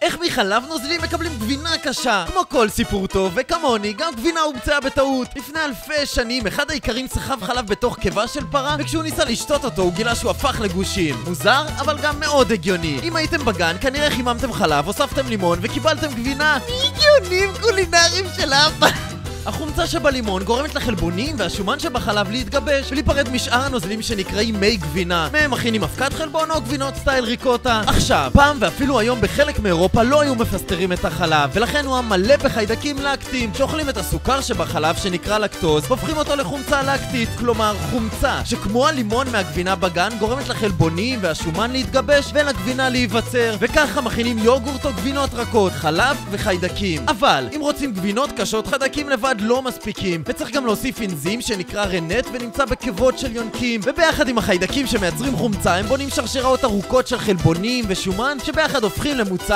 איך מחלב נוזלי מקבלים גבינה קשה? כמו כל סיפור טוב, וכמוני, גם גבינה הומצאה בטעות. לפני אלפי שנים, אחד האיכרים סחב חלב בתוך קיבה של פרה, וכשהוא ניסה לשתות אותו, הוא גילה שהוא הפך לגושים. מוזר, אבל גם מאוד הגיוני. אם הייתם בגן, כנראה חיממתם חלב, הוספתם לימון, וקיבלתם גבינה. גאונים קולינריים של אבא. החומצה שבלימון גורמת לחלבונים והשומן שבחלב להתגבש ולהיפרד משאר הנוזלים שנקראים מי גבינה. מהם מכינים אבקת חלבון או גבינות סטייל ריקוטה. עכשיו, פעם ואפילו היום בחלק מאירופה לא היו מפסטרים את החלב, ולכן הוא מלא בחיידקים לקטיים שאוכלים את הסוכר שבחלב שנקרא לקטוז, והופכים אותו לחומצה לקטית, כלומר חומצה שכמו הלימון מהגבינה בגן גורמת לחלבונים והשומן להתגבש ולגבינה להיווצר, וככה מכינים יוגורט או גבינות רכות, חלב וחיידקים. אבל אם רוצים גבינות קשות, חיידקים לבד לא מספיקים, וצריך גם להוסיף אנזים שנקרא רנט ונמצא בקיבות של יונקים, וביחד עם החיידקים שמייצרים חומצה הם בונים שרשראות ארוכות של חלבונים ושומן שביחד הופכים למוצר